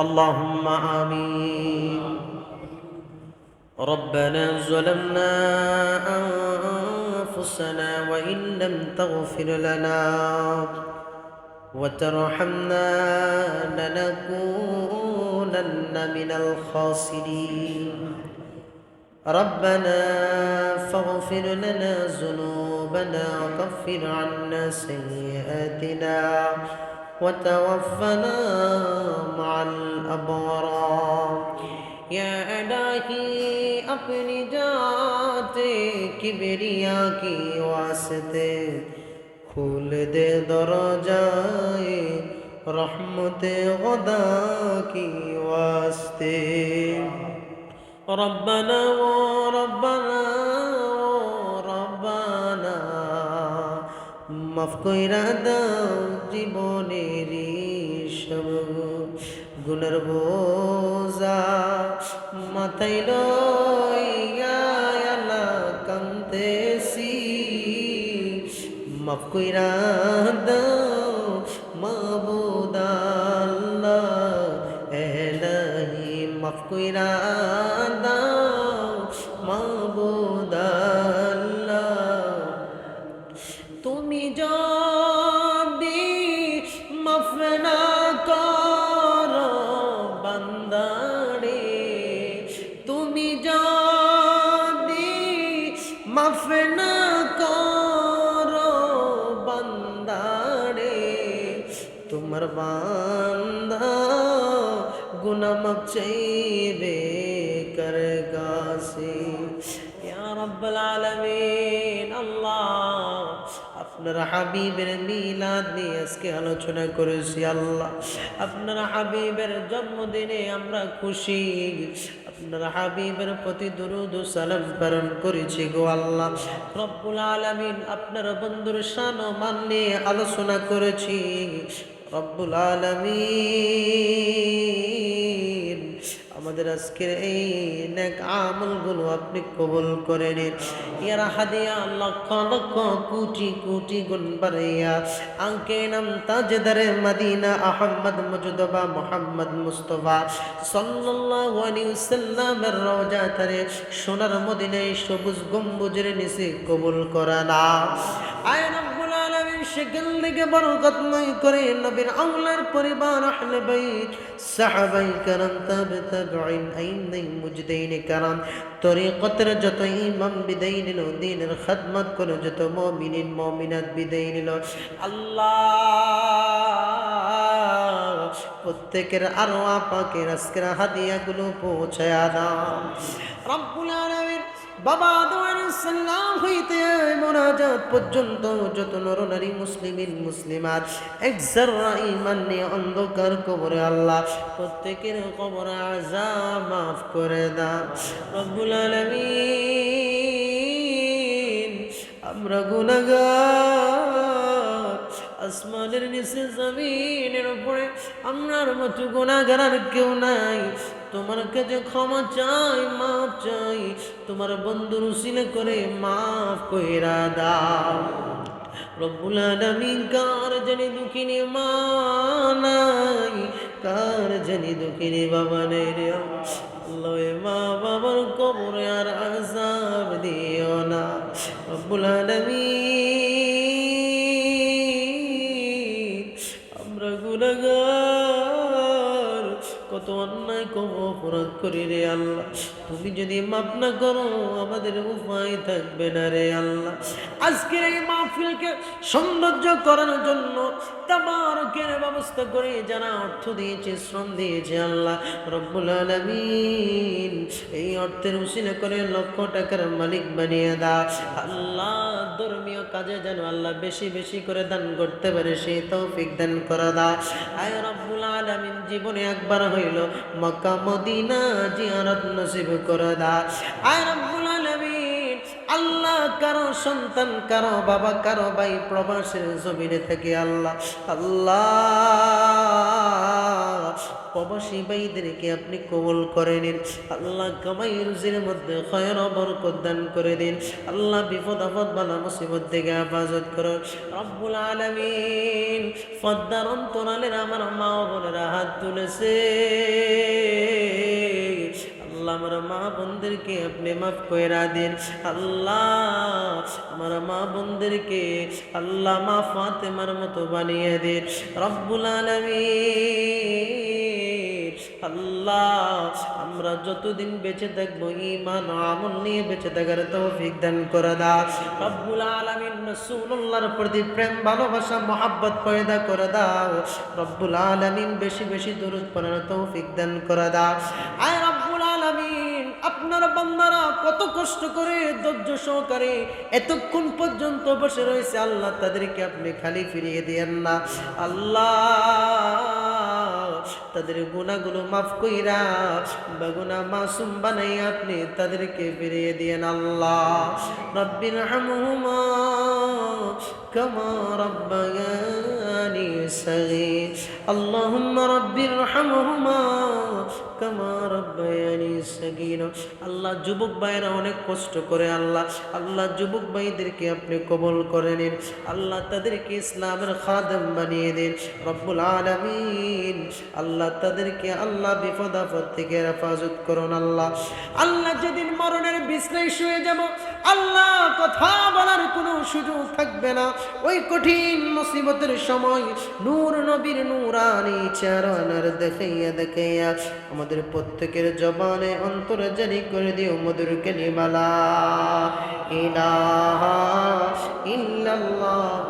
اللهم آمين. ربنا ظلمنا أنفسنا وإن لم تغفر لنا وترحمنا لنكونن من الخاسرين. ربنا فاغفر لنا ذنوبنا وكفر عنا سيئاتنا وتوفنا مع الأبرار. या इलाही अपनी जाते किबरिया की वास्ते खोल दे दरजाए रहमते खुदा की वास्ते. रब्बना वो रब्बना वो रब्बना माफ कइरा दाও জীবনেরই সব গুনার বোঝা মাথায় লইয়া আল্লাহ কাঁদতেছি. মাফ কইরা দাও মাবুদ আল্লাহ এলাহি. মাফ কইরা দাও মাবুদ আল্লাহ. তুমি যদি মাফ না করো বান্দারে, তুমি যদি মাফ না করো বান্দারে, তোমার বান্দা গুনাহ মাফ চাইবে কার কাছে. ইয়া রাব্বুল আলামিন আল্লাহ আপনার হাবিবের মিলাদ নিয়ে আজকে আলোচনা করেছি. আল্লাহ আপনার হাবিবের জন্মদিনে আমরা খুশি, আপনার হাবিবের প্রতি দুরূদ ও সালাম প্রেরণ করেছি গো আল্লাহ রব্বুল আলামিন. আপনার বন্ধুর শান ও মান নিয়ে আলোচনা করেছি রব্বুল আলামিন. আমাদের আজকের এই নেক আমলগুলো আপনি কবুল করে নিন. ইয়ার হাদিয়া লক্ষ লক্ষ কোটি কোটি গুণ বাড়াইয়া আঙ্কে নাম তাজদারে মদিনা আহমদ মুজতবা মুহাম্মদ মুস্তাফা সাল্লাল্লাহু আলাইহি ওয়াসাল্লামের রওজা তারে সোনার মদিনায় সবুজ গম্বুজের নিচে কবুল করা না. আয় রব্বুল আলামিন সেখান থেকে বরকতময় করে নবীর আওলার পরিবার আহলে বাইত সাহাবায়ে কেরাম তাবেঈন আইন মুজদিন কেরাম তরিকতের যত ইমাম বিদায় নিল, দ্বীনের খিদমত করে যত মুমিনিন মুমিনাত বিদায় নিল, আল্লাহ প্রত্যেকের আরওয়াহ পাকের আজকের হাদিয়াগুলো পৌঁছায়া দাও রব্বুল আলামিন. বাবা আদম আলাইহিস সালাম হইতে মুনাজাত পর্যন্ত যত নর নারী মুসলিমিন মুসলিমাত এক যারা ঈমান নিয়ে অন্ধকার কবরে আল্লাহ প্রত্যেকের কবর আযাব মাফ করে দাও রব্বুল আলামিন. আমরা গুনাহগার, আসমানের নিচে জমিনের উপরে আমরার মতো গুনাহগার আর কেউ নাই. তোমার কাছে ক্ষমা চাই, মাফ চাই, তোমার বন্ধুর উসিলা করে মাফ কইরা দাও রব্বুল আলামিন. কার জানি দুঃখিনী মা নাই, কার জানি দুঃখিনী বাবা নেই রে আল্লাহ. মা বাবার কবরে আর আযাব দিও না রব্বুল আলামিন. আমরা গুনাহগার, কত অন্যায় কম অপরাধ করি রে আল্লাহ. তুমি যদি মাফ না করো আমাদের উপায় থাকবে না রে আল্লাহ. আজকের এই মাহফিলকে সৌন্দর্য করার জন্য তাবারকের ব্যবস্থা করে যারা অর্থ দিয়েছে, শ্রম দিয়েছে আল্লাহ রব্বুল আলামিন এই অর্থের উসিলা করে লক্ষ টাকার মালিক বানিয়ে দাও আল্লাহ. ধর্মীয় কাজে যেন আল্লাহ বেশি বেশি করে দান করতে পারে সেই তৌফিক দান করে দাও. আয় রব্বুল আলামিন জীবনে একবার হইল মক্কা মদিনা জিয়ারত নসিব করে দাও. আয় রব্বুল আলামিন আল্লাহ কারো সন্তান, কারো বাবা, কারো ভাই প্রবাসের জমিনে থেকে আল্লাহ আল্লাহ প্রবাসী ভাইদেরকে আপনি কবুল করে নিন আল্লাহ। কামাই রুজির মধ্যে খয়র বরকত দান করে দিন আল্লাহ। বিপদ আপদ বালা মুসিবত থেকে হেফাজত করুন রব্বুল আলামিন। পদ্মার অন্তরালের আমার মা বোনেরা হাত তুলেছে আল্লাহ, আমার মা বোনদেরকে আপনি মাফ কইরা দিন আল্লাহ। আমার মা বোনদেরকে আল্লাহ মা ফাতেমার মতো বানিয়ে দিন রব্বুল আলামিন। আল্লাহ, আমরা যতদিন বেঁচে থাকবো ঈমান ও আমল নিয়ে বেঁচে থাকার তৌফিক দান করে দাও রব্বুল আলামিন। রাসূলুল্লাহর প্রতি প্রেম ভালোবাসা মহব্বত পয়দা করে দাও রব্বুল আলামিন। বেশি বেশি দরুদ পড়ার তৌফিক দান করে দাও আয় রব্বুল আলামিন। আপনার বান্দারা কত কষ্ট করে ধৈর্য সহকারে এতক্ষণ পর্যন্ত বসে রয়েছে আল্লাহ, তাদেরকে আপনি খালি ফিরিয়ে দিয়েন না আল্লাহ। তাদের গুনাহগুলো মাফ কইরা বেগুনাহ মাসুম বানাই আপনি তাদেরকে ফিরিয়ে দিয়েন আল্লাহ। রব্বির হামহুমা কামা রাব্বায়ানি সগীর। আল্লাহুম্মা রব্বির হামহুমা কামা রাব্বায়ানি সগীর। আল্লাহ, যুবক ভাইরা অনেক কষ্ট করে আল্লাহ, আল্লাহ যুবক ভাইদেরকে আপনি কবুল করে নিন আল্লাহ। তাদেরকে ইসলামের খাদেম বানিয়ে দিন রব্বুল আলামিন। আল্লাহ, তাদেরকে আল্লাহ বিপদ আপদ থেকে হেফাজত করুন আল্লাহ। আল্লাহ, যেদিন মরণের বিছনায় শুয়ে যাব আল্লাহ, কথা বলার কোনো সুযোগ থাকবে না। ওই কঠিন মুসিবতের সময় নূর নবীর নূরানি চেহারা দেখাইয়া দেখাইয়া আমাদের প্রত্যেকের জবানে অন্তরে জারি করে দিও মধুর কালিমা লা ইলাহা ইল্লাল্লাহ